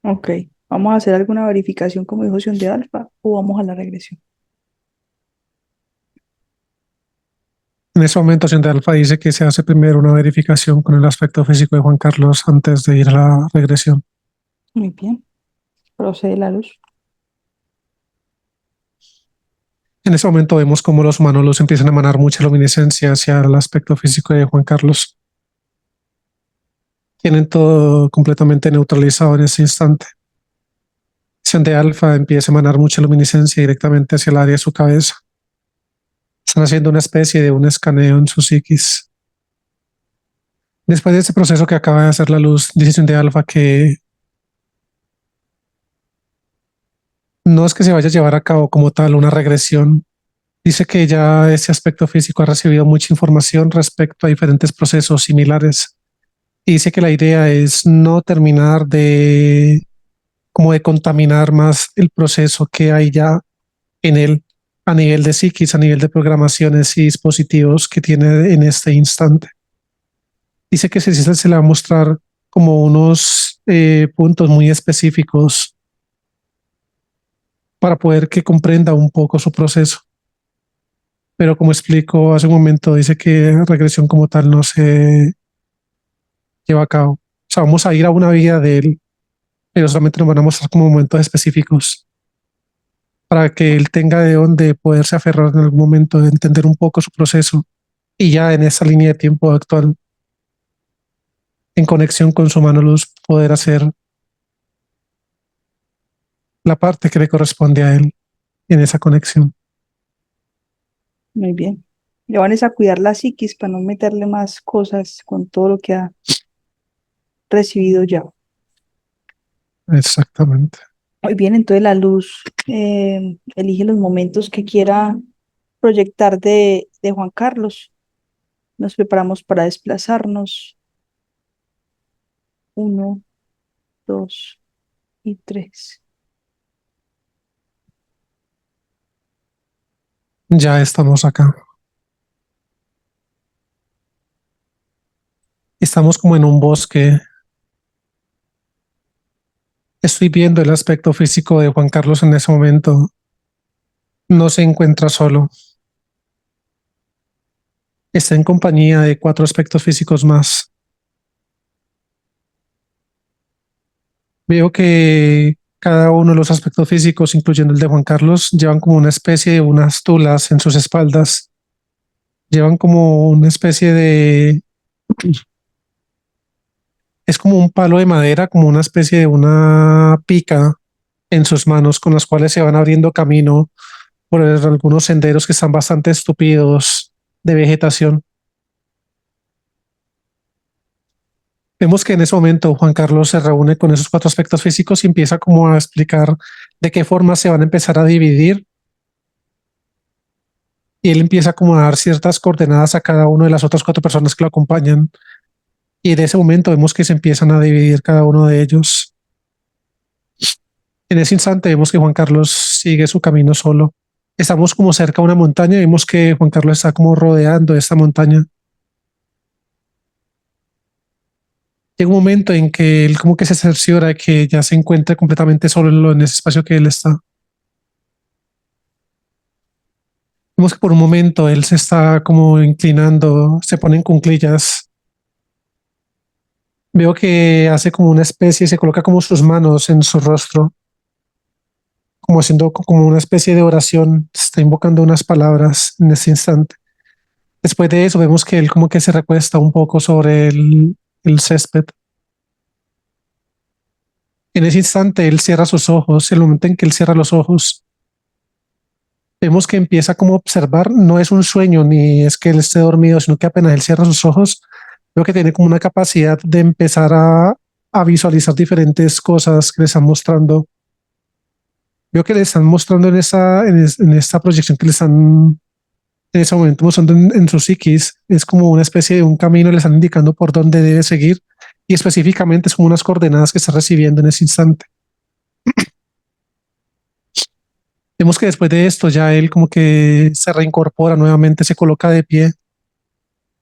Ok. ¿Vamos a hacer alguna verificación como dijo Sion de alfa o vamos a la regresión? En ese momento, de Alfa dice que se hace primero una verificación con el aspecto físico de Juan Carlos antes de ir a la regresión. Muy bien. Procede la luz. En ese momento vemos cómo los humanos empiezan a emanar mucha luminiscencia hacia el aspecto físico de Juan Carlos. Tienen todo completamente neutralizado en ese instante. Sion de Alfa empieza a emanar mucha luminiscencia directamente hacia el área de su cabeza. Están haciendo una especie de un escaneo en su psiquis. Después de ese proceso que acaba de hacer la luz, dice Sion de Alfa que no es que se vaya a llevar a cabo como tal una regresión. Dice que ya ese aspecto físico ha recibido mucha información respecto a diferentes procesos similares. Y dice que la idea es no terminar de como de contaminar más el proceso que hay ya en él a nivel de psiquis, a nivel de programaciones y dispositivos que tiene en este instante. Dice que se le va a mostrar como unos puntos muy específicos para poder que comprenda un poco su proceso. Pero como explico hace un momento, dice que regresión como tal no se lleva a cabo. O sea, vamos a ir a una vida de él, pero solamente nos van a mostrar como momentos específicos para que él tenga de dónde poderse aferrar en algún momento, de entender un poco su proceso y ya en esa línea de tiempo actual, en conexión con su mano luz, poder hacer la parte que le corresponde a él en esa conexión. Muy bien. Le van a cuidar la psiquis para no meterle más cosas con todo lo que ha recibido ya. Exactamente. Muy bien, entonces la luz elige los momentos que quiera proyectar de Juan Carlos. Nos preparamos para desplazarnos. Uno, dos y tres. Ya estamos acá. Estamos como en un bosque. Estoy viendo el aspecto físico de Juan Carlos en ese momento. No se encuentra solo. Está en compañía de cuatro aspectos físicos más. Veo que cada uno de los aspectos físicos, incluyendo el de Juan Carlos, llevan como una especie de unas tulas en sus espaldas. Llevan como una especie de... Es como un palo de madera, como una especie de una pica en sus manos con las cuales se van abriendo camino por algunos senderos que están bastante estúpidos de vegetación. Vemos que en ese momento Juan Carlos se reúne con esos cuatro aspectos físicos y empieza como a explicar de qué forma se van a empezar a dividir y él empieza como a dar ciertas coordenadas a cada una de las otras cuatro personas que lo acompañan y en ese momento vemos que se empiezan a dividir cada uno de ellos. En ese instante vemos que Juan Carlos sigue su camino solo. Estamos como cerca de una montaña y vemos que Juan Carlos está como rodeando esta montaña. Llega un momento en que él como que se cerciora de que ya se encuentra completamente solo en ese espacio que él está. Vemos que por un momento él se está como inclinando, se pone en cuclillas. Veo que hace como una especie, se coloca como sus manos en su rostro, como haciendo como una especie de oración, está invocando unas palabras en ese instante. Después de eso vemos que él como que se recuesta un poco sobre el césped. En ese instante él cierra sus ojos, el momento en que él cierra los ojos, vemos que empieza como a observar, no es un sueño ni es que él esté dormido, sino que apenas él cierra sus ojos, veo que tiene como una capacidad de empezar a visualizar diferentes cosas que le están mostrando. Veo que le están mostrando en esta proyección que le están en ese momento mostrando en su psiquis, es como una especie de un camino, le están indicando por dónde debe seguir y específicamente es como unas coordenadas que está recibiendo en ese instante. Vemos que después de esto ya él como que se reincorpora nuevamente, se coloca de pie,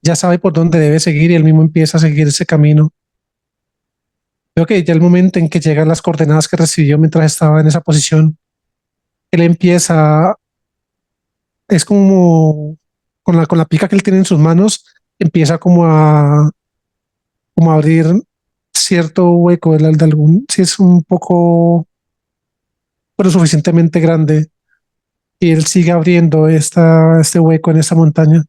ya sabe por dónde debe seguir y él mismo empieza a seguir ese camino. Veo que ya el momento en que llegan las coordenadas que recibió mientras estaba en esa posición, él empieza, es como con la pica que él tiene en sus manos, empieza como a abrir cierto hueco de algún, si es un poco, pero suficientemente grande, y él sigue abriendo este hueco en esta montaña.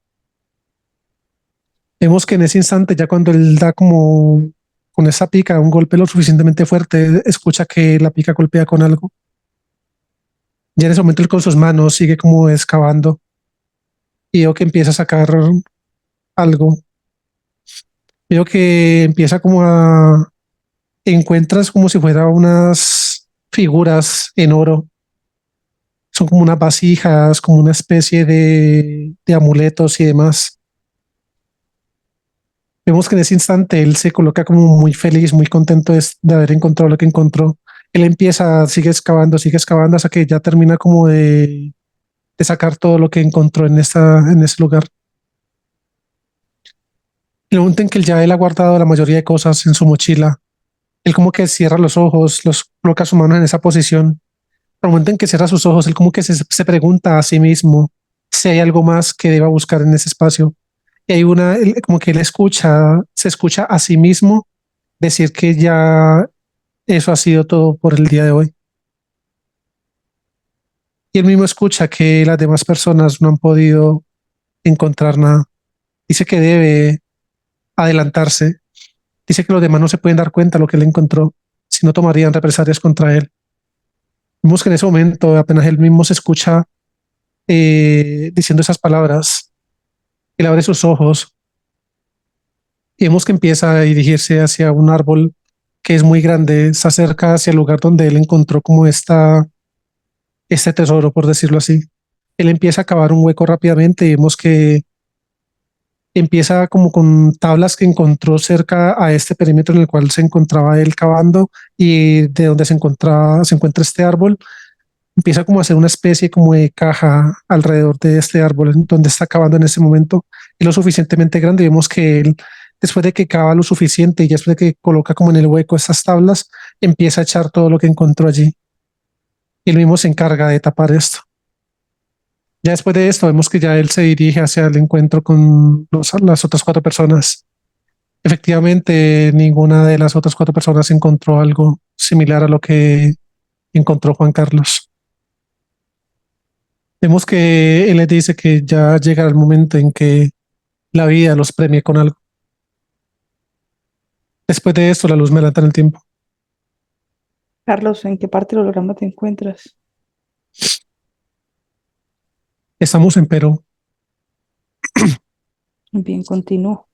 Vemos que en ese instante, ya cuando él da como con esa pica un golpe lo suficientemente fuerte, escucha que la pica golpea con algo. Ya en ese momento él con sus manos sigue como excavando y veo que empieza a sacar algo. Veo que empieza como a... Encuentras como si fuera unas figuras en oro. Son como unas vasijas, como una especie de amuletos y demás. Vemos que en ese instante él se coloca como muy feliz, muy contento de haber encontrado lo que encontró. Él empieza, sigue excavando hasta que ya termina como de sacar todo lo que encontró en ese lugar. En el momento en que él ha guardado la mayoría de cosas en su mochila, él como que cierra los ojos, los coloca su mano en esa posición. En el momento en que cierra sus ojos, él como que se pregunta a sí mismo si hay algo más que deba buscar en ese espacio. Y hay como que él escucha, se escucha a sí mismo decir que ya eso ha sido todo por el día de hoy. Y él mismo escucha que las demás personas no han podido encontrar nada. Dice que debe adelantarse. Dice que los demás no se pueden dar cuenta de lo que él encontró, si no tomarían represalias contra él. Vemos que en ese momento apenas él mismo se escucha diciendo esas palabras, él abre sus ojos y vemos que empieza a dirigirse hacia un árbol que es muy grande, se acerca hacia el lugar donde él encontró como este tesoro, por decirlo así. Él empieza a cavar un hueco rápidamente y vemos que empieza como con tablas que encontró cerca a este perímetro en el cual se encontraba él cavando y de donde se encuentra este árbol. Empieza como a hacer una especie como de caja alrededor de este árbol donde está cavando en ese momento. Es lo suficientemente grande y vemos que él, después de que cava lo suficiente y después de que coloca como en el hueco estas tablas, empieza a echar todo lo que encontró allí. Y él mismo se encarga de tapar esto. Ya después de esto, vemos que ya él se dirige hacia el encuentro con las otras cuatro personas. Efectivamente, ninguna de las otras cuatro personas encontró algo similar a lo que encontró Juan Carlos. Vemos que él les dice que ya llega el momento en que la vida los premie con algo. Después de esto, la luz me adelanta en el tiempo. Carlos, ¿en qué parte del holograma te encuentras? Estamos en Perú. Bien, continúo.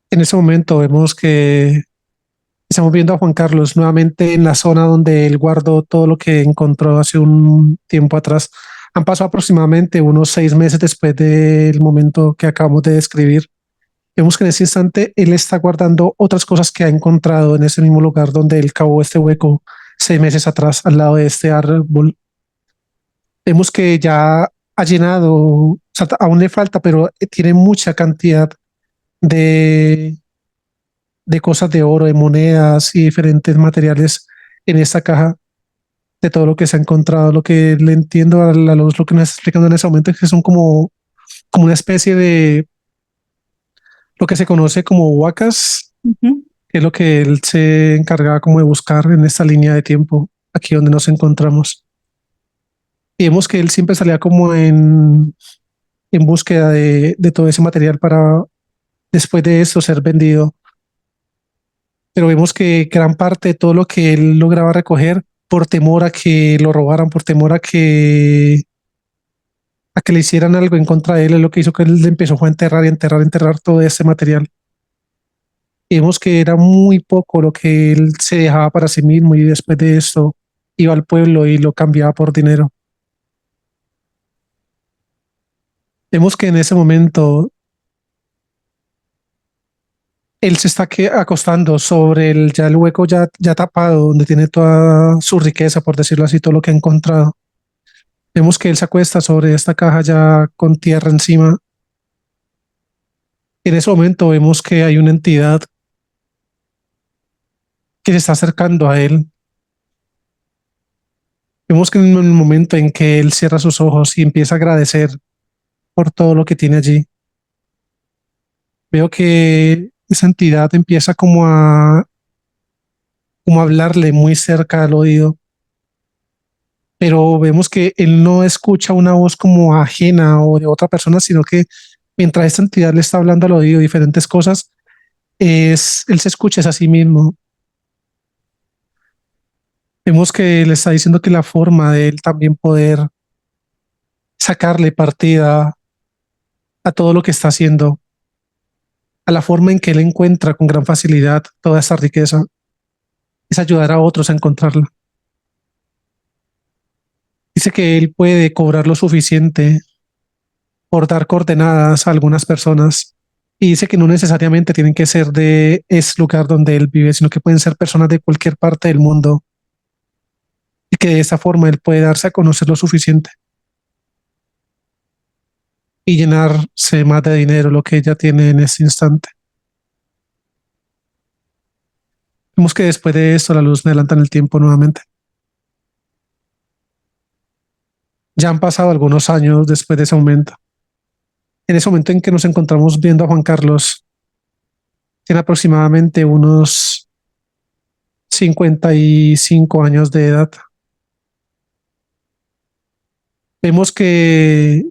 En ese momento vemos que estamos viendo a Juan Carlos nuevamente en la zona donde él guardó todo lo que encontró hace un tiempo atrás. Han pasado aproximadamente unos 6 meses después del momento que acabamos de describir. Vemos que en ese instante él está guardando otras cosas que ha encontrado en ese mismo lugar donde él cavó este hueco 6 meses atrás al lado de este árbol. Vemos que ya ha llenado, o sea, aún le falta, pero tiene mucha cantidad de, de cosas de oro, de monedas y diferentes materiales en esta caja de todo lo que se ha encontrado. Lo que le entiendo a la luz, lo que nos está explicando en ese momento es que son como una especie de lo que se conoce como huacas, Ujú. que es lo que él se encargaba como de buscar en esta línea de tiempo, aquí donde nos encontramos. Y vemos que él siempre salía como en búsqueda de todo ese material para después de eso ser vendido. Pero vemos que gran parte de todo lo que él lograba recoger por temor a que lo robaran, por temor a que le hicieran algo en contra de él, es lo que hizo que él empezó a enterrar y enterrar, enterrar todo ese material. Y vemos que era muy poco lo que él se dejaba para sí mismo y después de esto iba al pueblo y lo cambiaba por dinero. Vemos que en ese momento él se está acostando sobre ya el hueco ya tapado, donde tiene toda su riqueza, por decirlo así, todo lo que ha encontrado. Vemos que él se acuesta sobre esta caja ya con tierra encima. En ese momento vemos que hay una entidad que se está acercando a él. Vemos que en el momento en que él cierra sus ojos y empieza a agradecer por todo lo que tiene allí, veo que esa entidad empieza como a hablarle muy cerca al oído, pero vemos que él no escucha una voz como ajena o de otra persona, sino que mientras esta entidad le está hablando al oído diferentes cosas, él se escucha a sí mismo. Vemos que le está diciendo que la forma de él también poder sacarle partida a todo lo que está haciendo, a la forma en que él encuentra con gran facilidad toda esa riqueza, es ayudar a otros a encontrarla. Dice que él puede cobrar lo suficiente por dar coordenadas a algunas personas y dice que no necesariamente tienen que ser de ese lugar donde él vive, sino que pueden ser personas de cualquier parte del mundo y que de esa forma él puede darse a conocer lo suficiente y llenarse más de dinero lo que ella tiene en este instante. Vemos que después de esto la luz me adelanta en el tiempo nuevamente. Ya han pasado algunos años después de ese momento. En ese momento en que nos encontramos viendo a Juan Carlos, tiene aproximadamente unos 55 años de edad. Vemos que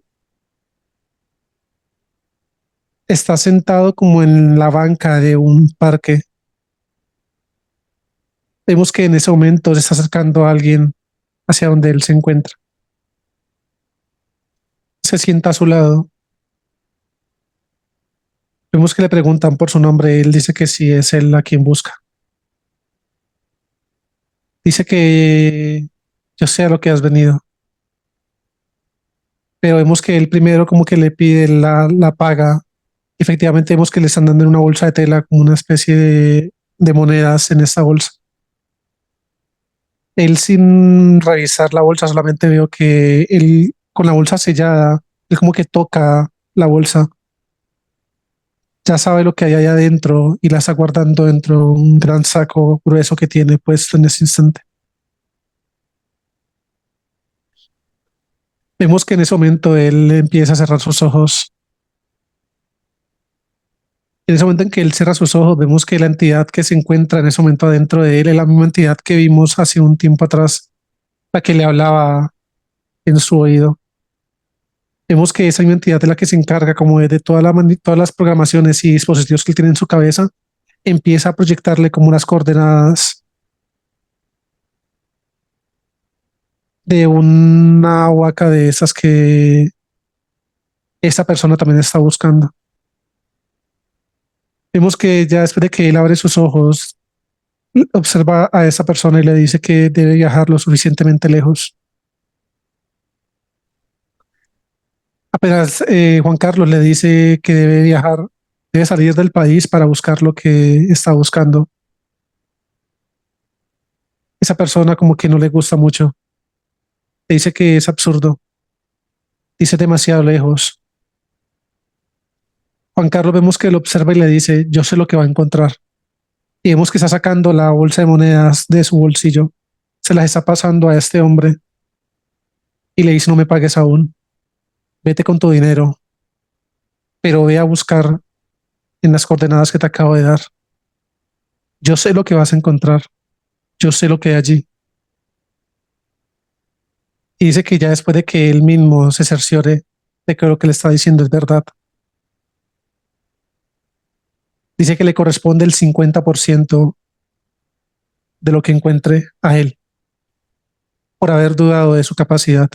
está sentado como en la banca de un parque. Vemos que en ese momento se está acercando a alguien hacia donde él se encuentra. Se sienta a su lado. Vemos que le preguntan por su nombre. Él dice que sí es él a quien busca. Dice que yo sé a lo que has venido. Pero vemos que él primero como que le pide la paga. Efectivamente vemos que le están dando en una bolsa de tela como una especie de monedas en esta bolsa. Él sin revisar la bolsa solamente veo que él con la bolsa sellada, él como que toca la bolsa, ya sabe lo que hay ahí adentro y la está guardando dentro de un gran saco grueso que tiene puesto en ese instante. Vemos que en ese momento él empieza a cerrar sus ojos. En ese momento en que él cierra sus ojos, vemos que la entidad que se encuentra en ese momento adentro de él es la misma entidad que vimos hace un tiempo atrás, la que le hablaba en su oído. Vemos que esa misma entidad es la que se encarga como de todas las programaciones y dispositivos que él tiene en su cabeza, empieza a proyectarle como unas coordenadas de una huaca de esas que esta persona también está buscando. Vemos que ya después de que él abre sus ojos, observa a esa persona y le dice que debe viajar lo suficientemente lejos. Apenas Juan Carlos le dice que debe viajar, debe salir del país para buscar lo que está buscando. Esa persona como que no le gusta mucho. Le dice que es absurdo. Dice demasiado lejos. Juan Carlos vemos que lo observa y le dice, yo sé lo que va a encontrar. Y vemos que está sacando la bolsa de monedas de su bolsillo. Se las está pasando a este hombre y le dice, no me pagues aún. Vete con tu dinero, pero ve a buscar en las coordenadas que te acabo de dar. Yo sé lo que vas a encontrar. Yo sé lo que hay allí. Y dice que ya después de que él mismo se cerciore de que lo que le está diciendo es verdad, dice que le corresponde el 50% de lo que encuentre a él por haber dudado de su capacidad.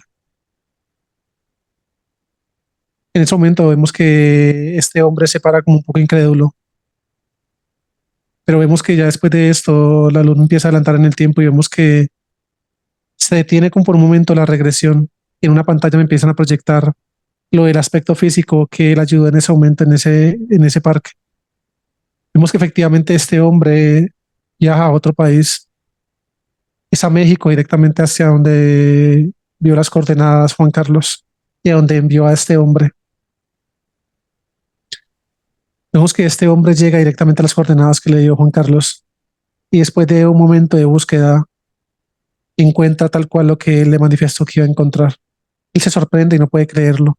En ese momento vemos que este hombre se para como un poco incrédulo, pero vemos que ya después de esto la luz empieza a adelantar en el tiempo y vemos que se detiene como por un momento la regresión. En una pantalla me empiezan a proyectar lo del aspecto físico que él ayudó en ese momento en ese parque. Vemos que efectivamente este hombre viaja a otro país, es a México directamente hacia donde vio las coordenadas Juan Carlos y a donde envió a este hombre. Vemos que este hombre llega directamente a las coordenadas que le dio Juan Carlos y después de un momento de búsqueda encuentra tal cual lo que él le manifestó que iba a encontrar. Él se sorprende y no puede creerlo.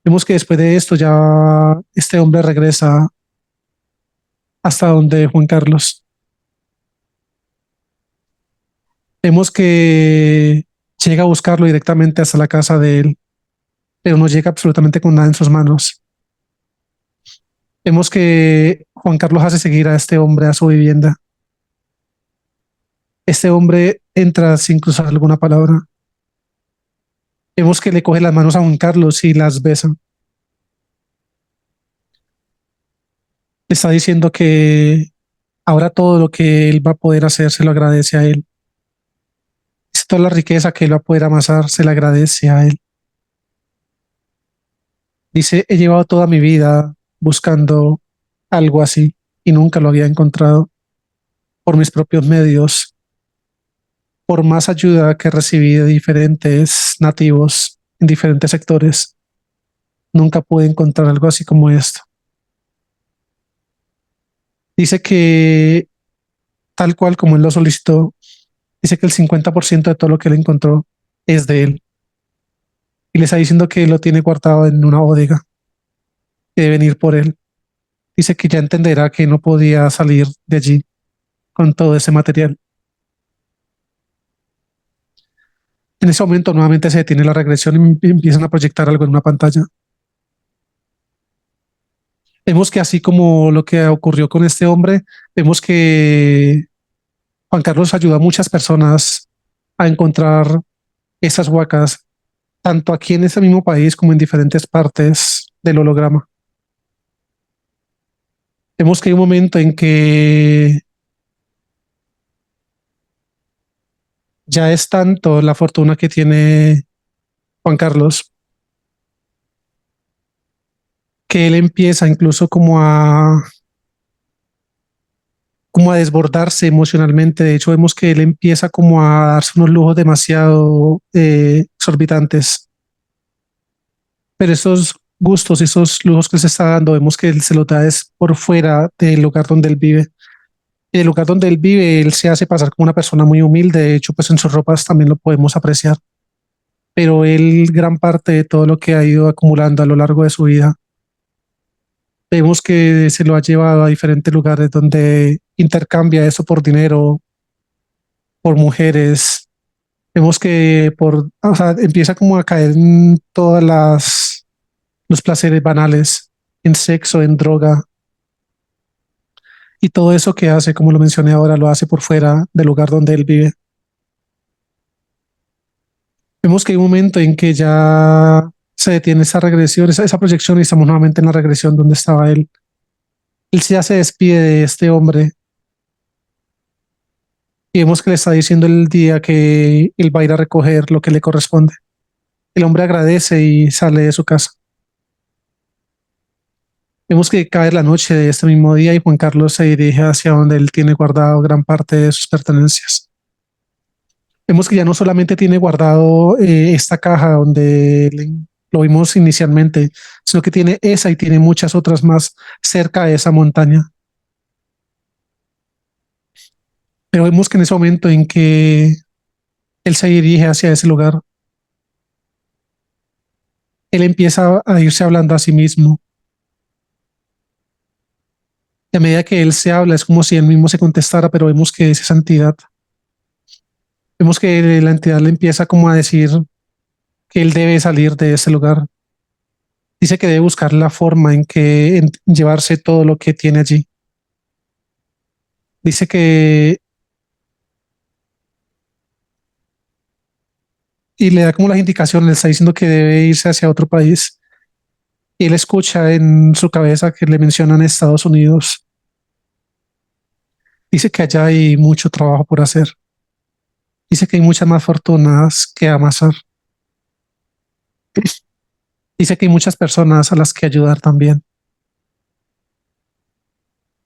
Vemos que después de esto ya este hombre regresa hasta donde Juan Carlos. Vemos que llega a buscarlo directamente hasta la casa de él, pero no llega absolutamente con nada en sus manos. Vemos que Juan Carlos hace seguir a este hombre a su vivienda. Este hombre entra sin cruzar alguna palabra. Vemos que le coge las manos a Juan Carlos y las besa. Le está diciendo que ahora todo lo que él va a poder hacer se lo agradece a él. Toda la riqueza que él va a poder amasar se le agradece a él. Dice, he llevado toda mi vida buscando algo así y nunca lo había encontrado por mis propios medios, por más ayuda que recibí de diferentes nativos en diferentes sectores. Nunca pude encontrar algo así como esto. Dice que tal cual como él lo solicitó, dice que el 50% de todo lo que él encontró es de él. Y le está diciendo que lo tiene guardado en una bodega, que deben ir por él. Dice que ya entenderá que no podía salir de allí con todo ese material. En ese momento nuevamente se detiene la regresión y empiezan a proyectar algo en una pantalla. Vemos que así como lo que ocurrió con este hombre, vemos que Juan Carlos ayuda a muchas personas a encontrar esas huacas, tanto aquí en ese mismo país como en diferentes partes del holograma. Vemos que hay un momento en que ya es tanto la fortuna que tiene Juan Carlos que él empieza incluso como a desbordarse emocionalmente. De hecho, vemos que él empieza como a darse unos lujos demasiado exorbitantes. Pero esos gustos, esos lujos que se está dando, vemos que él se los da es por fuera del lugar donde él vive. En el lugar donde él vive, él se hace pasar como una persona muy humilde. De hecho, pues en sus ropas también lo podemos apreciar. Pero él, gran parte de todo lo que ha ido acumulando a lo largo de su vida, vemos que se lo ha llevado a diferentes lugares donde intercambia eso por dinero, por mujeres. Vemos que o sea, empieza como a caer en todas los placeres banales, en sexo, en droga. Y todo eso que hace, como lo mencioné ahora, lo hace por fuera del lugar donde él vive. Vemos que hay un momento en que ya se detiene esa regresión, esa proyección y estamos nuevamente en la regresión donde estaba él. Él ya se despide de este hombre y vemos que le está diciendo el día que él va a ir a recoger lo que le corresponde. El hombre agradece y sale de su casa. Vemos que cae la noche de este mismo día y Juan Carlos se dirige hacia donde él tiene guardado gran parte de sus pertenencias. Vemos que ya no solamente tiene guardado esta caja donde lo vimos inicialmente, sino que tiene esa y tiene muchas otras más cerca de esa montaña. Pero vemos que en ese momento en que él se dirige hacia ese lugar, él empieza a irse hablando a sí mismo. Y a medida que él se habla, es como si él mismo se contestara, pero vemos que es esa entidad. Vemos que la entidad le empieza como a decir que él debe salir de ese lugar. Dice que debe buscar la forma en que llevarse todo lo que tiene allí. Dice que y le da como las indicaciones, le está diciendo que debe irse hacia otro país. Y él escucha en su cabeza que le mencionan Estados Unidos. Dice que allá hay mucho trabajo por hacer. Dice que hay muchas más fortunas que amasar. Dice que hay muchas personas a las que ayudar también.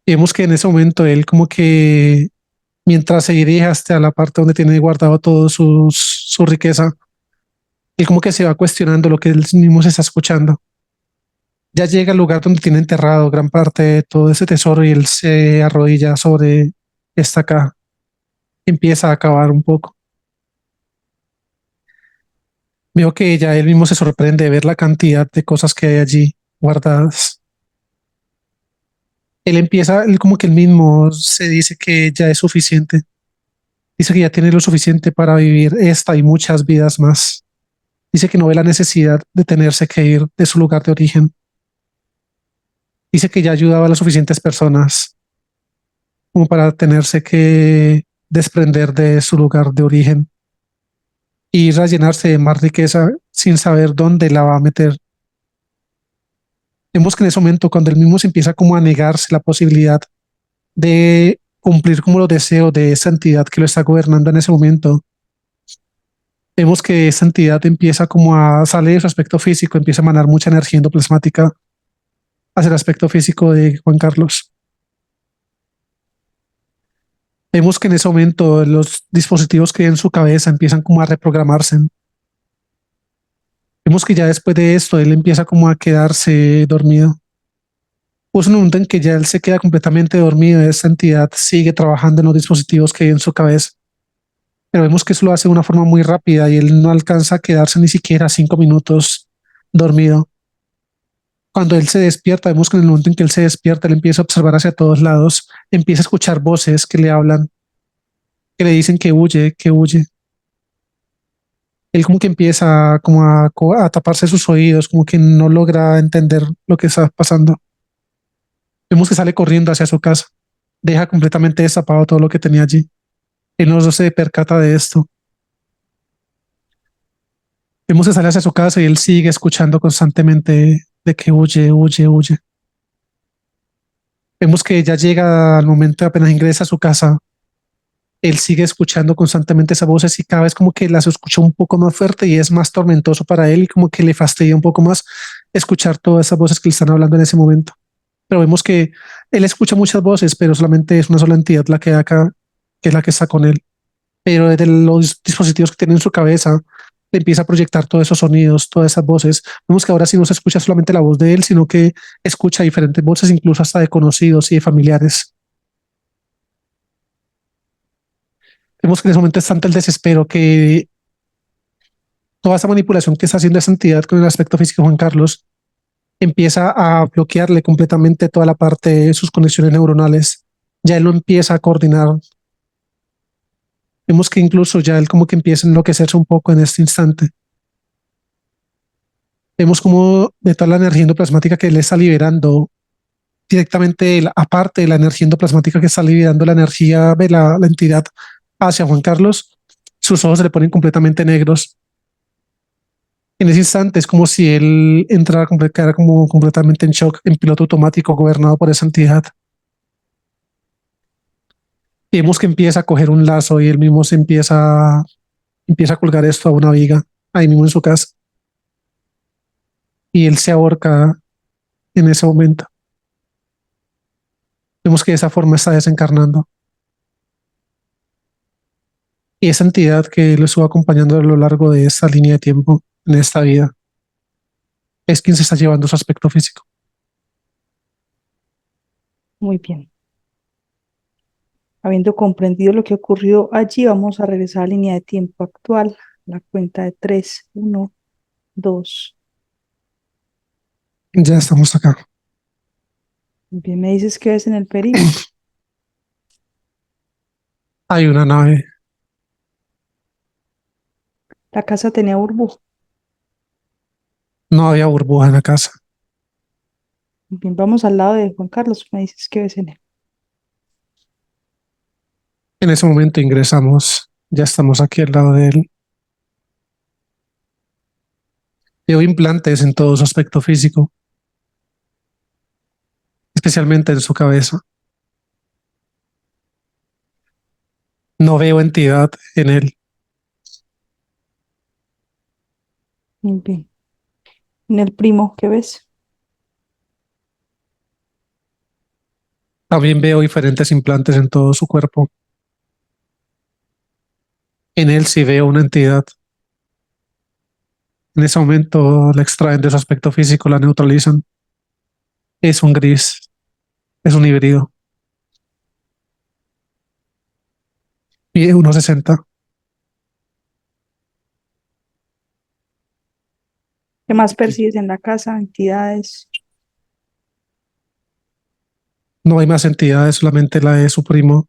Y vemos que en ese momento él como que mientras se dirige hasta la parte donde tiene guardado todo su riqueza, él como que se va cuestionando lo que él mismo se está escuchando. Ya llega al lugar donde tiene enterrado gran parte de todo ese tesoro y él se arrodilla sobre esta caja. Empieza a cavar un poco. Veo que ya él mismo se sorprende de ver la cantidad de cosas que hay allí guardadas. Él como que él mismo se dice que ya es suficiente. Dice que ya tiene lo suficiente para vivir esta y muchas vidas más. Dice que no ve la necesidad de tenerse que ir de su lugar de origen. Dice que ya ayudaba a las suficientes personas como para tenerse que desprender de su lugar de origen y ir a llenarse de más riqueza sin saber dónde la va a meter. Vemos que en ese momento, cuando él mismo se empieza como a negarse la posibilidad de cumplir como los deseos de esa entidad que lo está gobernando en ese momento, vemos que esa entidad empieza como a salir de su aspecto físico, empieza a emanar mucha energía endoplasmática hacia el aspecto físico de Juan Carlos. Vemos que en ese momento los dispositivos que hay en su cabeza empiezan como a reprogramarse. Vemos que ya después de esto él empieza como a quedarse dormido. Pues un momento en que ya él se queda completamente dormido, esa entidad sigue trabajando en los dispositivos que hay en su cabeza. Pero vemos que eso lo hace de una forma muy rápida y él no alcanza a quedarse ni siquiera 5 minutos dormido. Cuando él se despierta, vemos que en el momento en que él se despierta, él empieza a observar hacia todos lados, empieza a escuchar voces que le hablan, que le dicen que huye, que huye. Él como que empieza como a taparse sus oídos, como que no logra entender lo que está pasando. Vemos que sale corriendo hacia su casa, deja completamente destapado todo lo que tenía allí. Él no se percata de esto. Vemos que sale hacia su casa y él sigue escuchando constantemente de que huye, huye, huye. Vemos que ya llega al momento, apenas ingresa a su casa, él sigue escuchando constantemente esas voces y cada vez como que las escucha un poco más fuerte y es más tormentoso para él y como que le fastidia un poco más escuchar todas esas voces que le están hablando en ese momento. Pero vemos que él escucha muchas voces, pero solamente es una sola entidad la que acá, que es la que está con él. Pero desde los dispositivos que tiene en su cabeza, le empieza a proyectar todos esos sonidos, todas esas voces. Vemos que ahora sí no se escucha solamente la voz de él, sino que escucha diferentes voces, incluso hasta de conocidos y de familiares. Vemos que en ese momento es tanto el desespero que toda esa manipulación que está haciendo esa entidad con el aspecto físico de Juan Carlos empieza a bloquearle completamente toda la parte de sus conexiones neuronales. Ya él no empieza a coordinar. Vemos que incluso ya él como que empieza a enloquecerse un poco en este instante. Vemos como de toda la energía endoplasmática que él está liberando directamente, aparte de la energía endoplasmática que está liberando la energía de la entidad hacia Juan Carlos, sus ojos se le ponen completamente negros. En ese instante es como si él entrara, quedara como completamente en shock, en piloto automático, gobernado por esa entidad. Y vemos que empieza a coger un lazo y él mismo empieza a colgar esto a una viga, ahí mismo en su casa. Y él se ahorca en ese momento. Vemos que de esa forma está desencarnando. Y esa entidad que lo estuvo acompañando a lo largo de esta línea de tiempo, en esta vida, es quien se está llevando su aspecto físico. Muy bien. Habiendo comprendido lo que ocurrió allí, vamos a regresar a la línea de tiempo actual. La cuenta de 3, 1, 2. Ya estamos acá. Bien, me dices que ves en el perímetro. Hay una nave. La casa tenía burbuja. No había burbuja en la casa. Bien, vamos al lado de Juan Carlos. Me dices que ves en él. En ese momento ingresamos. Ya estamos aquí al lado de él. Veo implantes en todo su aspecto físico, especialmente en su cabeza. No veo entidad en él. Muy bien. En el primo, ¿qué ves? También veo diferentes implantes en todo su cuerpo. En él sí veo una entidad. En ese momento la extraen de su aspecto físico, la neutralizan. Es un gris, es un híbrido. Mide 1,60. ¿Qué más percibes en la casa? Entidades. No hay más entidades, solamente la de su primo,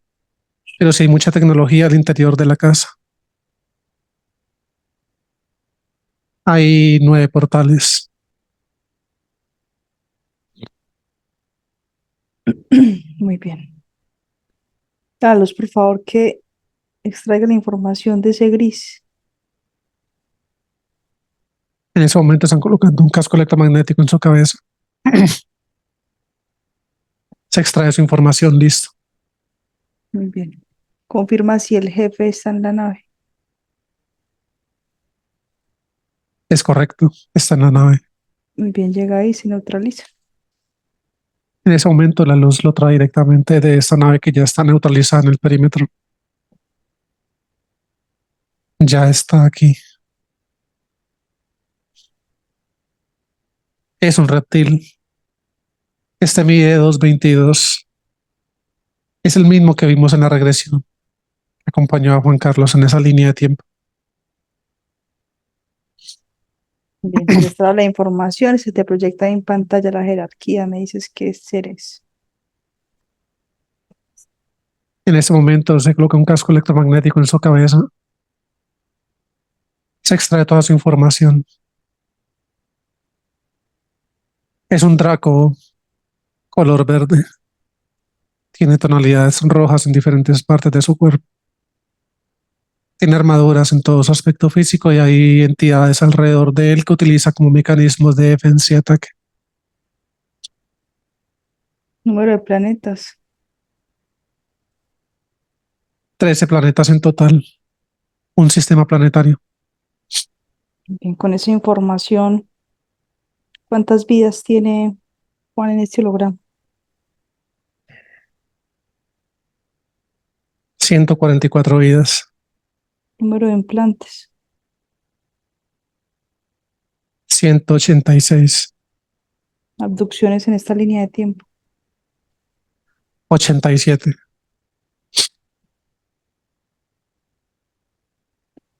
pero sí hay mucha tecnología al interior de la casa. Hay 9 portales. Muy bien. Carlos, por favor, que extraiga la información de ese gris. En ese momento están colocando un casco electromagnético en su cabeza. Se extrae su información, listo. Muy bien. Confirma si el jefe está en la nave. Es correcto, está en la nave. Muy bien, llega ahí, se neutraliza. En ese momento la luz lo trae directamente de esta nave que ya está neutralizada en el perímetro. Ya está aquí. Es un reptil. Este mide 2,22. Es el mismo que vimos en la regresión. Acompañó a Juan Carlos en esa línea de tiempo. Bien, se extrae la información, se te proyecta en pantalla la jerarquía, me dices qué seres. En ese momento se coloca un casco electromagnético en su cabeza. Se extrae toda su información. Es un Draco color verde. Tiene tonalidades rojas en diferentes partes de su cuerpo. Tiene armaduras en todo su aspecto físico y hay entidades alrededor de él que utiliza como mecanismos de defensa y ataque. Número de planetas. 13 planetas en total. Un sistema planetario. Bien, con esa información, ¿cuántas vidas tiene Juan en este holograma? 144 vidas. Número de implantes. 186. Abducciones en esta línea de tiempo. 87.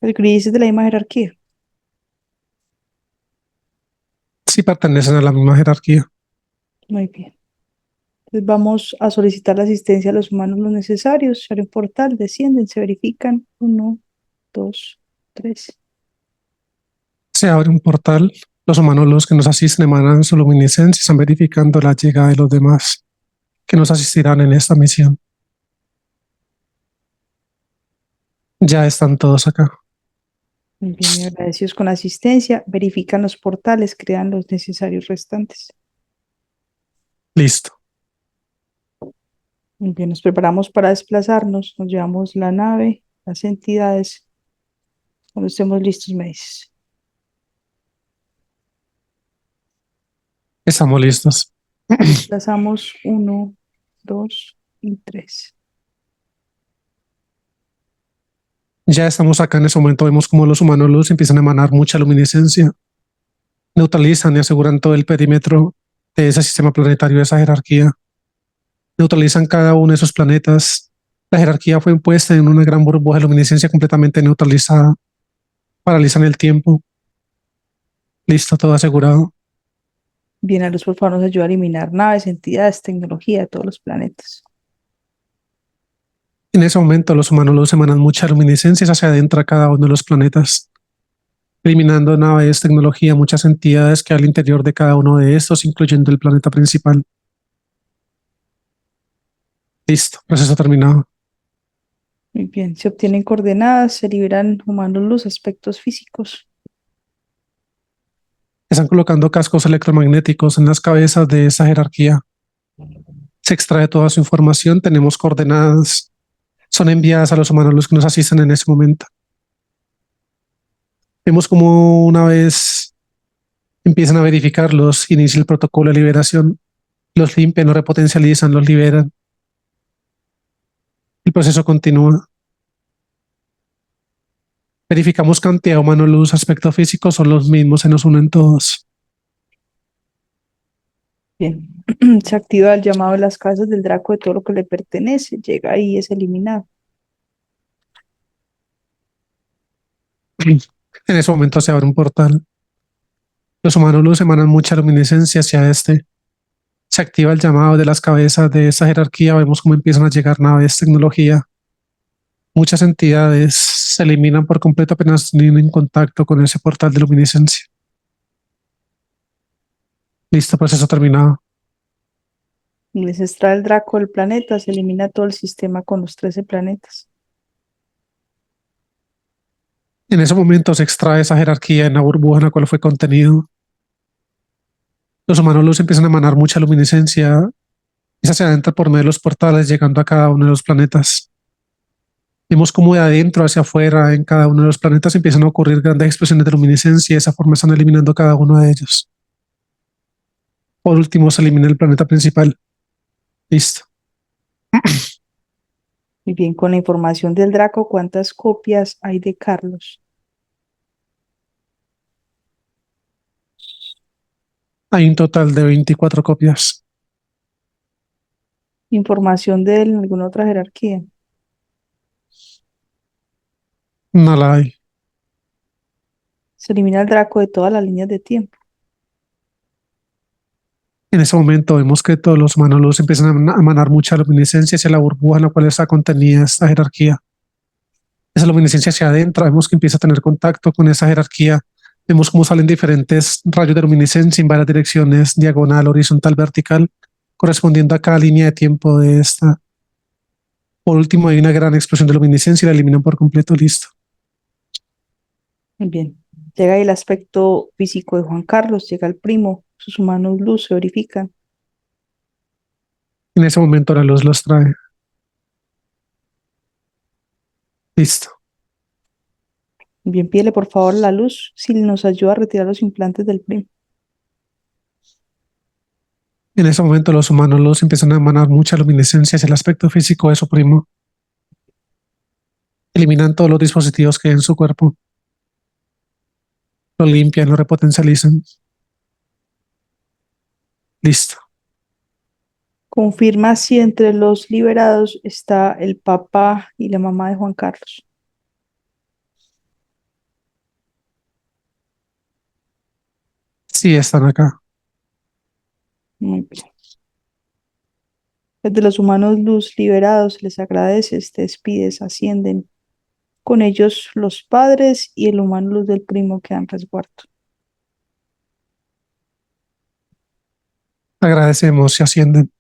El gris es de la misma jerarquía. Sí pertenecen a la misma jerarquía. Muy bien. Entonces vamos a solicitar la asistencia a los humanos los necesarios. Se abre un portal, descienden, se verifican. Uno, dos, tres. Se abre un portal. Los humanos, los que nos asisten, emanan su luminiscencia y están verificando la llegada de los demás que nos asistirán en esta misión. Ya están todos acá. Muy bien, y agradecidos con la asistencia. Verifican los portales, crean los necesarios restantes. Listo. Muy bien, nos preparamos para desplazarnos. Nos llevamos la nave, las entidades. Cuando estemos listos, me dices. Estamos listos. Desplazamos uno, dos y tres. Ya estamos acá en ese momento. Vemos como los humanos luz empiezan a emanar mucha luminiscencia. Neutralizan y aseguran todo el perímetro de ese sistema planetario, de esa jerarquía. Neutralizan cada uno de esos planetas. La jerarquía fue impuesta en una gran burbuja de luminiscencia completamente neutralizada. Paralizan el tiempo. Listo, todo asegurado. Bien, a los por favor nos ayuda a eliminar naves, entidades, tecnología de todos los planetas. En ese momento los humanos luz emanan mucha luminiscencia hacia adentro a cada uno de los planetas, eliminando naves, tecnología, muchas entidades que hay al interior de cada uno de estos, incluyendo el planeta principal. Listo, proceso terminado. Muy bien, se obtienen coordenadas, se liberan humanos luz, aspectos físicos. Están colocando cascos electromagnéticos en las cabezas de esa jerarquía. Se extrae toda su información, tenemos coordenadas, son enviadas a los humanos los que nos asisten en ese momento. Vemos como una vez empiezan a verificarlos, inicia el protocolo de liberación, los limpian, los repotencializan, los liberan. El proceso continúa. Verificamos cantidad, humano, luz, aspecto físico, son los mismos, se nos unen todos. Bien. Se activa el llamado de las casas del Draco de todo lo que le pertenece. Llega y es eliminado. En ese momento se abre un portal. Los humanos luz emanan mucha luminiscencia hacia este. Se activa el llamado de las cabezas de esa jerarquía. Vemos cómo empiezan a llegar naves, tecnología. Muchas entidades se eliminan por completo apenas tienen contacto con ese portal de luminiscencia. Listo, proceso terminado. Y se extrae el Draco del planeta, se elimina todo el sistema con los 13 planetas. En ese momento se extrae esa jerarquía en la burbuja en la cual fue contenido. Los humanos luz empiezan a emanar mucha luminiscencia y se adentra por medio de los portales, llegando a cada uno de los planetas. Vemos cómo de adentro hacia afuera en cada uno de los planetas empiezan a ocurrir grandes explosiones de luminiscencia y de esa forma están eliminando cada uno de ellos. Por último, se elimina el planeta principal. Listo. Muy bien, con la información del Draco, ¿cuántas copias hay de Carlos? Hay un total de 24 copias. Información de él en alguna otra jerarquía. No la hay. Se elimina el Draco de todas las líneas de tiempo. En ese momento vemos que todos los humanos luz empiezan a emanar mucha luminiscencia hacia la burbuja en la cual está contenida esta jerarquía. Esa luminiscencia hacia adentro, vemos que empieza a tener contacto con esa jerarquía. Vemos cómo salen diferentes rayos de luminiscencia en varias direcciones, diagonal, horizontal, vertical, correspondiendo a cada línea de tiempo de esta. Por último, hay una gran explosión de luminiscencia y la eliminan por completo. Listo. Muy bien. Llega el aspecto físico de Juan Carlos, llega el primo, sus humanos luz se verifican. En ese momento la luz los trae. Listo. Bien, pídele por favor la luz si nos ayuda a retirar los implantes del primo. En ese momento los humanos luz empiezan a emanar mucha luminiscencia hacia el aspecto físico de su primo. Eliminan todos los dispositivos que hay en su cuerpo. Lo limpian, lo repotencializan. Listo. Confirma si entre los liberados está el papá y la mamá de Juan Carlos. Sí, están acá. Muy bien. Desde los humanos luz liberados les agradece, se despides, ascienden. Con ellos los padres y el humano luz del primo quedan resguardo. Agradecemos y ascienden.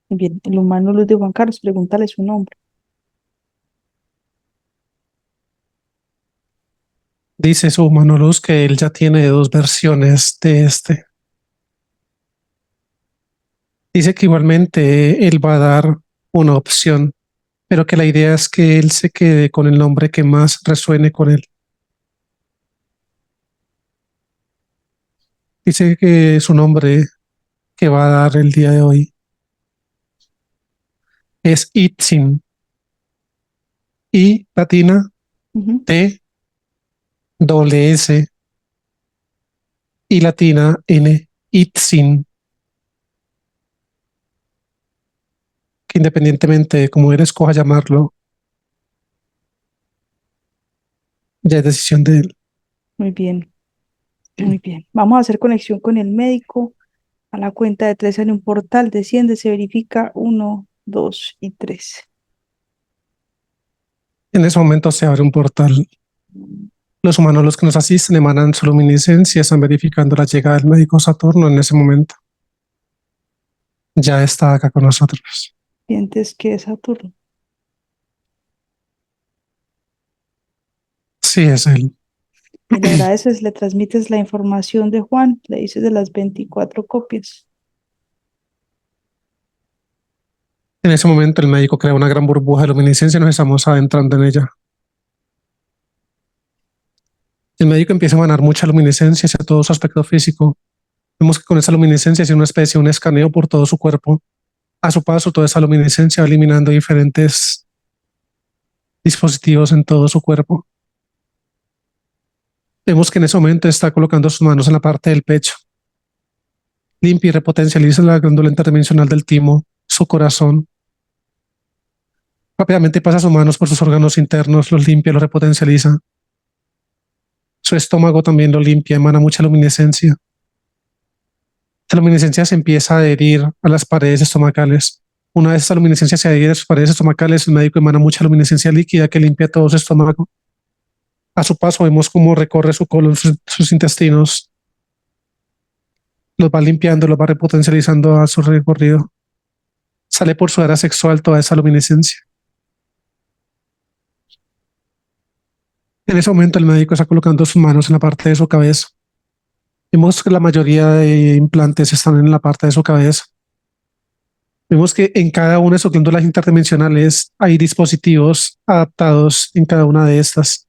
Muy bien, el humano luz de Juan Carlos, pregúntale su nombre. Dice su humano luz que él ya tiene dos versiones de este. Dice que igualmente él va a dar una opción, pero que la idea es que él se quede con el nombre que más resuene con él. Dice que su nombre que va a dar el día de hoy es Itzin. I latina, Ujú. T, doble S, I latina, N, Itzin. Que independientemente de cómo él escoja llamarlo, ya es decisión de él. Muy bien, muy bien. Vamos a hacer conexión con el médico. A la cuenta de tres en un portal, desciende, se verifica uno, dos y tres. En ese momento se abre un portal. Los humanos, los que nos asisten, emanan su luminiscencia, están verificando la llegada del médico Saturno en ese momento. Ya está acá con nosotros. Sientes que es Saturno. Sí, es él. Y le agradeces, le transmites la información de Juan, le dices de las 24 copias. En ese momento el médico crea una gran burbuja de luminiscencia y nos estamos adentrando en ella. El médico empieza a emanar mucha luminiscencia hacia todo su aspecto físico. Vemos que con esa luminiscencia hace una especie, un escaneo por todo su cuerpo. A su paso, toda esa luminiscencia va eliminando diferentes dispositivos en todo su cuerpo. Vemos que en ese momento está colocando sus manos en la parte del pecho, Limpia y repotencializa la glándula interdimensional del timo, su corazón. Rápidamente pasa sus manos por sus órganos internos, los limpia, los repotencializa. Su estómago también lo limpia, emana mucha luminiscencia. La luminiscencia se empieza a adherir a las paredes estomacales. Una vez esta luminiscencia se adhiere a sus paredes estomacales, el médico emana mucha luminiscencia líquida que limpia todo su estómago. A su paso vemos cómo recorre su colon, sus intestinos. Los va limpiando, los va repotencializando a su recorrido. Sale por su área sexual toda esa luminiscencia. En ese momento el médico está colocando sus manos en la parte de su cabeza. Vemos que la mayoría de implantes están en la parte de su cabeza. Vemos que en cada una de sus glándulas interdimensionales hay dispositivos adaptados en cada una de estas.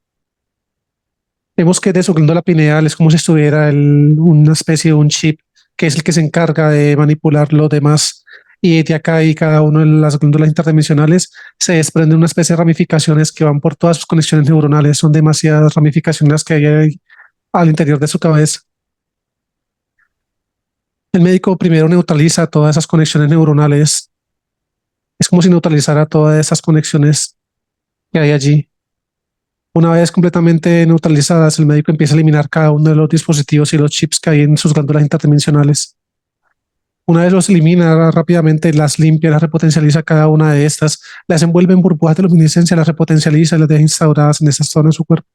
Vemos que de su glándula pineal es como si estuviera una especie de un chip que es el que se encarga de manipular lo demás. Y de acá y cada una de las glándulas interdimensionales se desprenden una especie de ramificaciones que van por todas sus conexiones neuronales. Son demasiadas ramificaciones las que hay ahí al interior de su cabeza. El médico primero neutraliza todas esas conexiones neuronales. Es como si neutralizara todas esas conexiones que hay allí. Una vez completamente neutralizadas, el médico empieza a eliminar cada uno de los dispositivos y los chips que hay en sus glándulas interdimensionales. Una vez los elimina rápidamente, las limpia, las repotencializa cada una de estas, las envuelve en burbujas de luminiscencia, las repotencializa y las deja instauradas en esa zona de su cuerpo.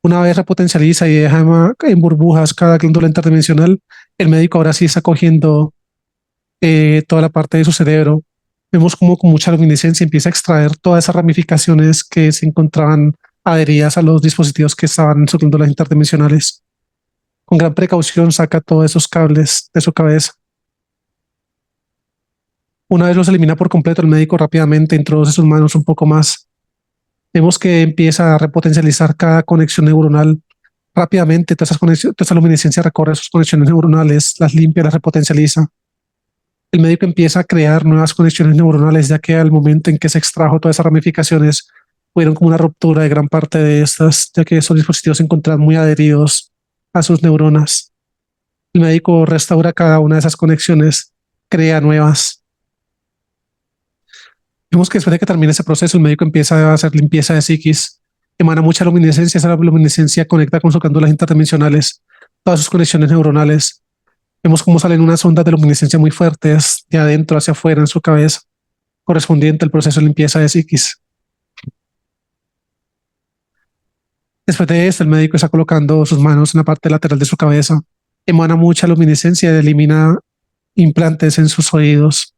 Una vez repotencializa y deja en burbujas cada glándula interdimensional, el médico ahora sí está cogiendo toda la parte de su cerebro. Vemos como con mucha luminiscencia empieza a extraer todas esas ramificaciones que se encontraban adheridas a los dispositivos que estaban en sus glándulas interdimensionales. Con gran precaución saca todos esos cables de su cabeza. Una vez los elimina por completo, el médico rápidamente introduce sus manos un poco más. Vemos que empieza a repotencializar cada conexión neuronal. Rápidamente toda esa luminiscencia recorre sus conexiones neuronales, las limpia, las repotencializa. El médico empieza a crear nuevas conexiones neuronales, ya que al momento en que se extrajo todas esas ramificaciones, hubieron como una ruptura de gran parte de estas, ya que esos dispositivos se encontraban muy adheridos a sus neuronas. El médico restaura cada una de esas conexiones, crea nuevas. Vemos que después de que termine ese proceso, el médico empieza a hacer limpieza de psiquis, emana mucha luminiscencia, esa luminiscencia conecta con sus glándulas interdimensionales, todas sus conexiones neuronales. Vemos cómo salen unas ondas de luminiscencia muy fuertes de adentro hacia afuera en su cabeza, correspondiente al proceso de limpieza de psiquis. Después de esto, el médico está colocando sus manos en la parte lateral de su cabeza, emana mucha luminiscencia y elimina implantes en sus oídos.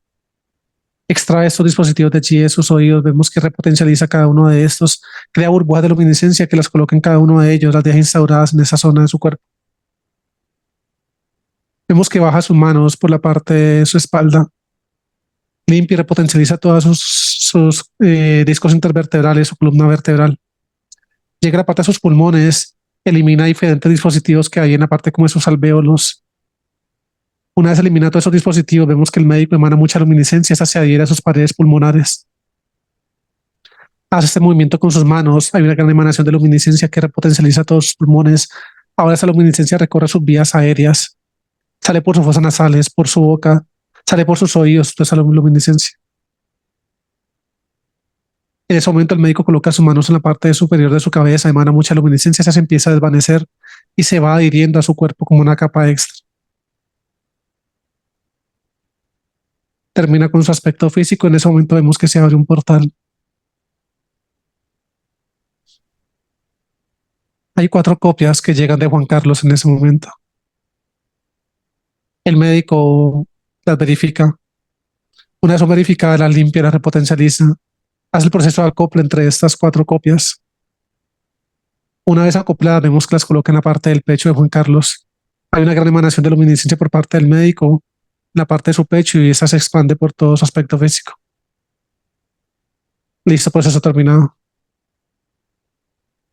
Extrae estos dispositivos de allí de sus oídos, vemos que repotencializa cada uno de estos, crea burbujas de luminiscencia que las coloca en cada uno de ellos, las deja instauradas en esa zona de su cuerpo. Vemos que baja sus manos por la parte de su espalda, limpia y repotencializa todos sus discos intervertebrales, su columna vertebral. Llega a la parte de sus pulmones, elimina diferentes dispositivos que hay en la parte como de sus alvéolos. Una vez elimina todos esos dispositivos, vemos que el médico emana mucha luminiscencia, esa se adhiere a sus paredes pulmonares. Hace este movimiento con sus manos, hay una gran emanación de luminiscencia que repotencializa todos sus pulmones. Ahora esa luminiscencia recorre sus vías aéreas, sale por sus fosas nasales, por su boca, sale por sus oídos, toda esa luminiscencia. En ese momento el médico coloca sus manos en la parte superior de su cabeza, emana mucha luminiscencia, esa se empieza a desvanecer y se va adhiriendo a su cuerpo como una capa extra. Termina con su aspecto físico, en ese momento vemos que se abre un portal. Hay 4 copias que llegan de Juan Carlos en ese momento. El médico las verifica. Una vez son verificadas, las limpia, las repotencializa. Hace el proceso de acople entre estas 4 copias. Una vez acopladas, vemos que las coloca en la parte del pecho de Juan Carlos. Hay una gran emanación de luminiscencia por parte del médico en la parte de su pecho y esa se expande por todo su aspecto físico. Listo, proceso terminado.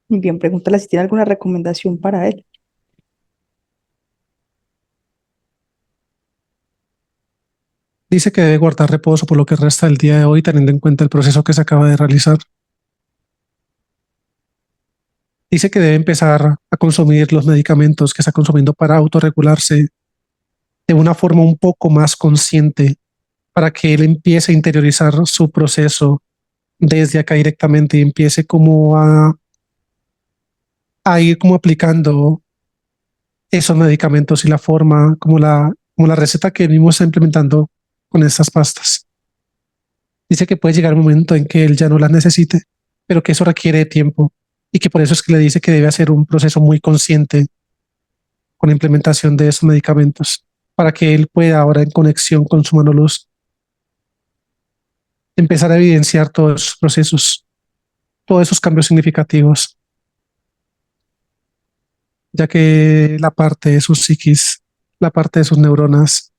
Muy bien, pregúntale si tiene alguna recomendación para él. Dice que debe guardar reposo por lo que resta del día de hoy, teniendo en cuenta el proceso que se acaba de realizar. Dice que debe empezar a consumir los medicamentos que está consumiendo para autorregularse de una forma un poco más consciente para que él empiece a interiorizar su proceso desde acá directamente y empiece como a ir como aplicando esos medicamentos y la forma, como la receta que venimos está implementando con estas pastas. Dice que puede llegar un momento en que él ya no las necesite, pero que eso requiere tiempo y que por eso es que le dice que debe hacer un proceso muy consciente con la implementación de esos medicamentos para que él pueda ahora en conexión con su mano luz empezar a evidenciar todos esos procesos, todos esos cambios significativos, ya que la parte de su psiquis, la parte de sus neuronas,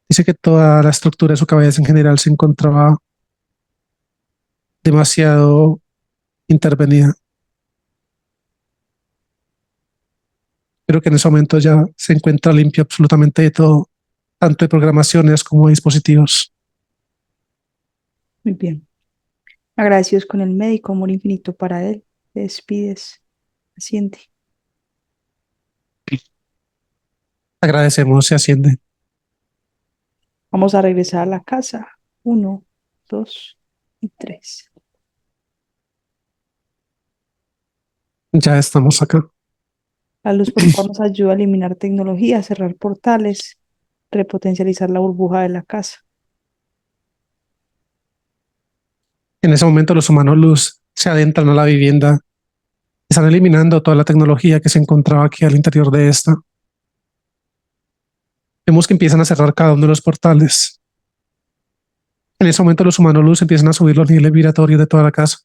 dice que toda la estructura de su cabeza en general se encontraba demasiado intervenida, pero que en ese momento ya se encuentra limpio absolutamente de todo, tanto de programaciones como de dispositivos. Muy bien. Agradecidos con el médico, amor infinito para él. Te despides, paciente. Agradecemos y asciende. Vamos a regresar a la casa. Uno, dos y tres. Ya estamos acá. La luz, por favor, nos ayuda a eliminar tecnología, cerrar portales, repotencializar la burbuja de la casa. En ese momento los humanos luz se adentran a la vivienda, están eliminando toda la tecnología que se encontraba aquí al interior de esta. Vemos que empiezan a cerrar cada uno de los portales. En ese momento los humanos luz empiezan a subir los niveles vibratorios de toda la casa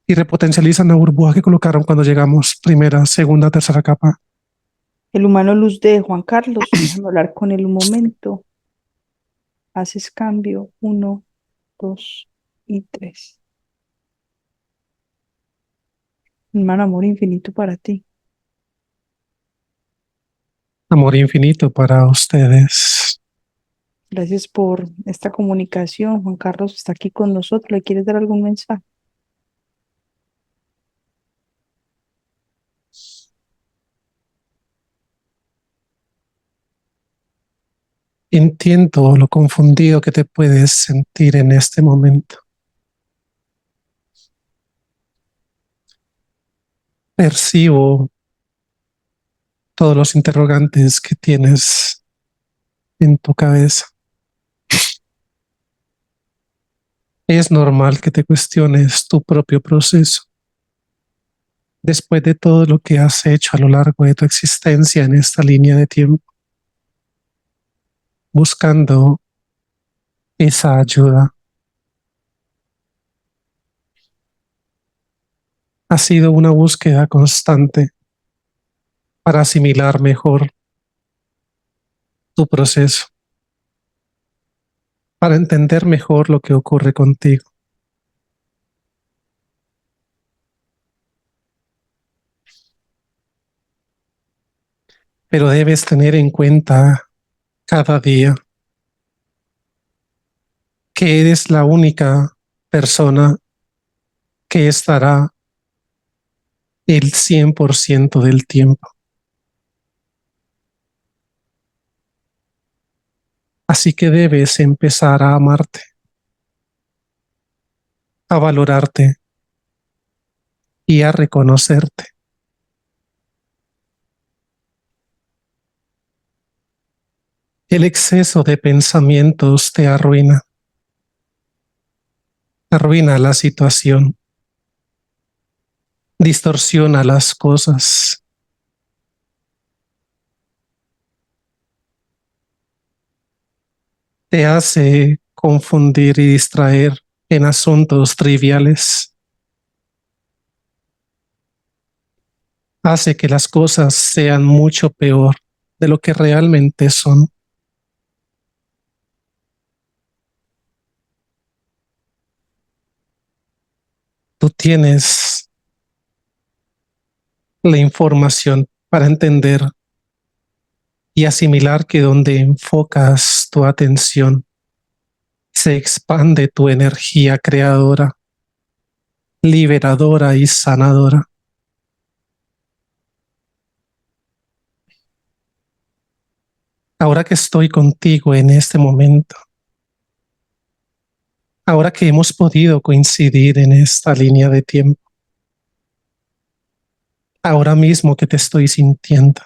y repotencializan la burbuja que colocaron cuando llegamos, primera, segunda, tercera capa. El humano luz de Juan Carlos, déjame hablar con él un momento. Haces cambio. Uno, dos y tres. Hermano, amor infinito para ti. Amor infinito para ustedes. Gracias por esta comunicación. Juan Carlos está aquí con nosotros. ¿Le quieres dar algún mensaje? Entiendo lo confundido que te puedes sentir en este momento. Percibo todos los interrogantes que tienes en tu cabeza. Es normal que te cuestiones tu propio proceso. Después de todo lo que has hecho a lo largo de tu existencia en esta línea de tiempo, buscando esa ayuda, ha sido una búsqueda constante para asimilar mejor tu proceso, para entender mejor lo que ocurre contigo. Pero debes tener en cuenta cada día que eres la única persona que estará el 100% del tiempo. Así que debes empezar a amarte, a valorarte y a reconocerte. El exceso de pensamientos te arruina la situación, distorsiona las cosas, te hace confundir y distraer en asuntos triviales, hace que las cosas sean mucho peor de lo que realmente son. Tú tienes la información para entender y asimilar que donde enfocas tu atención se expande tu energía creadora, liberadora y sanadora. Ahora que estoy contigo en este momento, ahora que hemos podido coincidir en esta línea de tiempo, ahora mismo que te estoy sintiendo,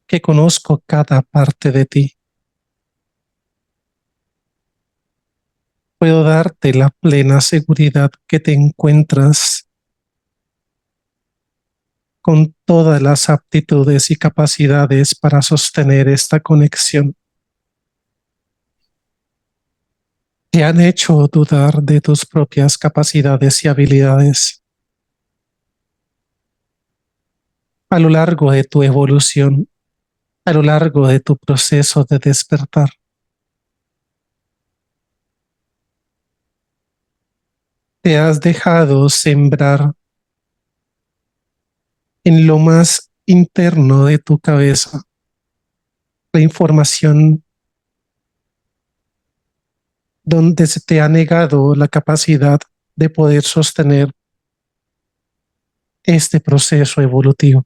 que conozco cada parte de ti, puedo darte la plena seguridad que te encuentras con todas las aptitudes y capacidades para sostener esta conexión. Te han hecho dudar de tus propias capacidades y habilidades. A lo largo de tu evolución, a lo largo de tu proceso de despertar, te has dejado sembrar en lo más interno de tu cabeza la información donde se te ha negado la capacidad de poder sostener este proceso evolutivo.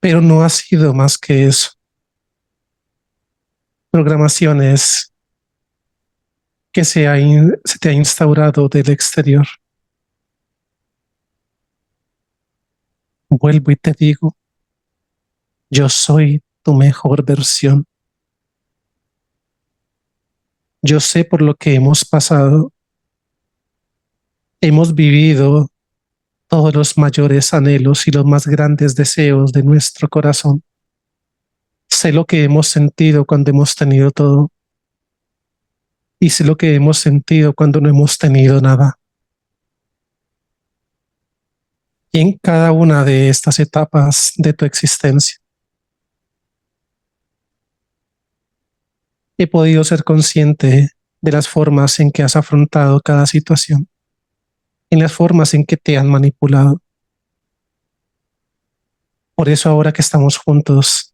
Pero no ha sido más que eso. Programaciones que se te ha instaurado del exterior. Vuelvo y te digo, yo soy tu mejor versión. Yo sé por lo que hemos pasado. Hemos vivido todos los mayores anhelos y los más grandes deseos de nuestro corazón. Sé lo que hemos sentido cuando hemos tenido todo y sé lo que hemos sentido cuando no hemos tenido nada. Y en cada una de estas etapas de tu existencia, he podido ser consciente de las formas en que has afrontado cada situación, en las formas en que te han manipulado. Por eso ahora que estamos juntos,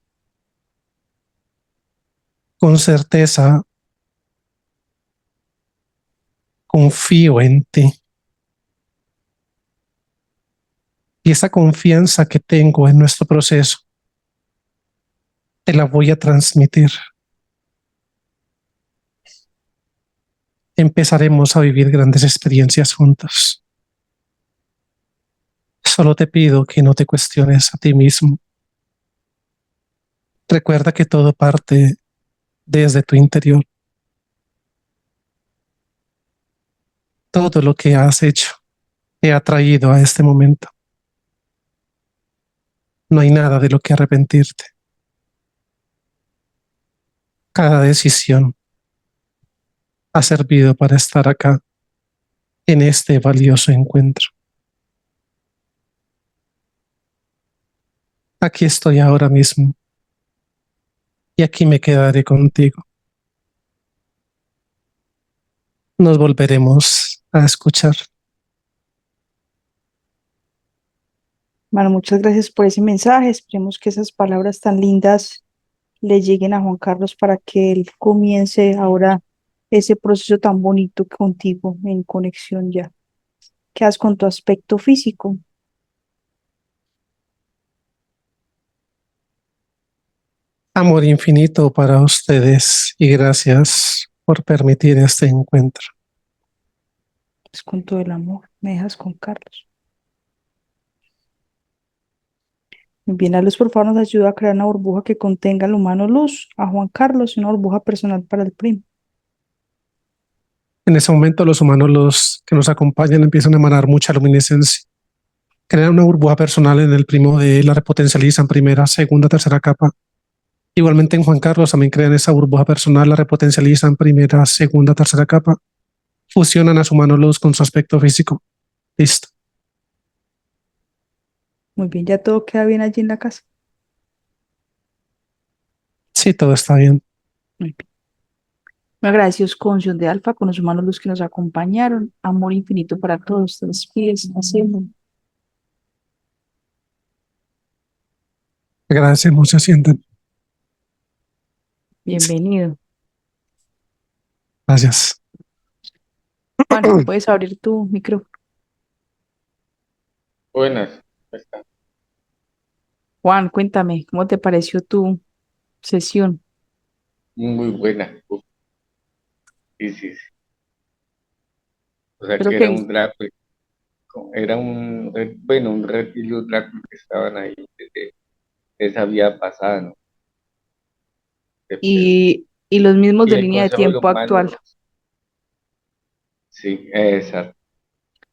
con certeza, confío en ti. Y esa confianza que tengo en nuestro proceso, te la voy a transmitir. Empezaremos a vivir grandes experiencias juntos. Solo te pido que no te cuestiones a ti mismo. Recuerda que todo parte desde tu interior. Todo lo que has hecho te ha traído a este momento. No hay nada de lo que arrepentirte. Cada decisión ha servido para estar acá en este valioso encuentro. Aquí estoy ahora mismo y aquí me quedaré contigo. Nos volveremos a escuchar. Bueno, muchas gracias por ese mensaje. Esperemos que esas palabras tan lindas le lleguen a Juan Carlos para que él comience ahora ese proceso tan bonito contigo en conexión ya. Quedas con tu aspecto físico. Amor infinito para ustedes y gracias por permitir este encuentro. Es con todo el amor. Me dejas con Carlos. Bien, a Luz, por favor, nos ayuda a crear una burbuja que contenga el humano Luz, a Juan Carlos y una burbuja personal para el primo. En ese momento los humanos, los que nos acompañan, empiezan a emanar mucha luminiscencia. Crean una burbuja personal en el primo de él, la repotencializan primera, segunda, tercera capa. Igualmente en Juan Carlos también crean esa burbuja personal, la repotencializan primera, segunda, tercera capa. Fusionan a su mano luz con su aspecto físico. Listo. Muy bien, ya todo queda bien allí en la casa. Sí, todo está bien. Muy bien. Muy agradecidos con Sion de Alfa, con los humanos Luz que nos acompañaron. Amor infinito para todos. Te despides. Hacemos. Agradecemos, se sienten. Bienvenido. Gracias. Juan, puedes abrir tu micrófono. Buenas, ¿cómo están? Juan, cuéntame, ¿cómo te pareció tu sesión? Muy buena. Uf, sí, sí, sí. O sea Creo que era que, un Drácula, era bueno, un reptil y un Drácula que estaban ahí desde esa vida pasada, ¿no? Pero- y los mismos Y de el línea de Consejo de los tiempo Humanos, actual. sí, exacto,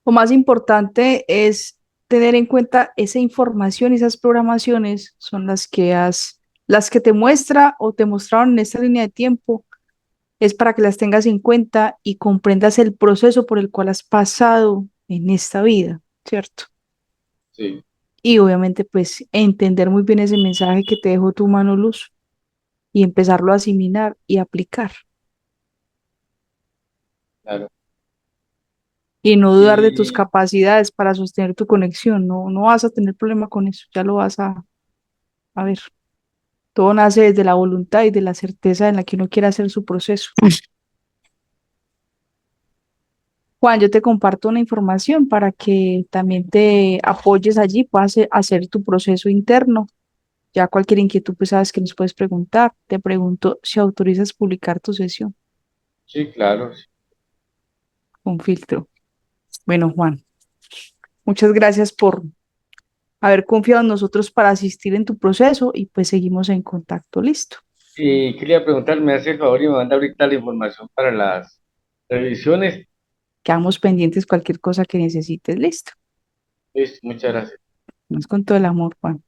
Lo más importante es tener en cuenta esa información y esas programaciones son las que te muestra o te mostraron en esta línea de tiempo, es para que las tengas en cuenta y comprendas el proceso por el cual has pasado en esta vida, ¿cierto? sí, Y obviamente, pues, entender muy bien ese mensaje que te dejó tu mano luz y empezarlo a asimilar y aplicar. claro. Y no dudar de tus Y capacidades para sostener tu conexión. No, no vas a tener problema con eso, ya lo vas a ver. Todo nace desde la voluntad y de la certeza en la que uno quiere hacer su proceso. Juan, yo te comparto una información para que también te apoyes allí, puedas hacer tu proceso interno. Ya cualquier inquietud, pues sabes que nos puedes preguntar. Te pregunto si autorizas publicar tu sesión sí, claro, sí. con filtro. Bueno, Juan, muchas gracias por haber confiado en nosotros para asistir en tu proceso y pues seguimos en contacto. Listo. Y quería preguntar, ¿me hace el favor y me manda ahorita la información para las revisiones? Quedamos pendientes cualquier cosa que necesites. Listo. Listo, muchas gracias. Nos con todo el amor, Juan.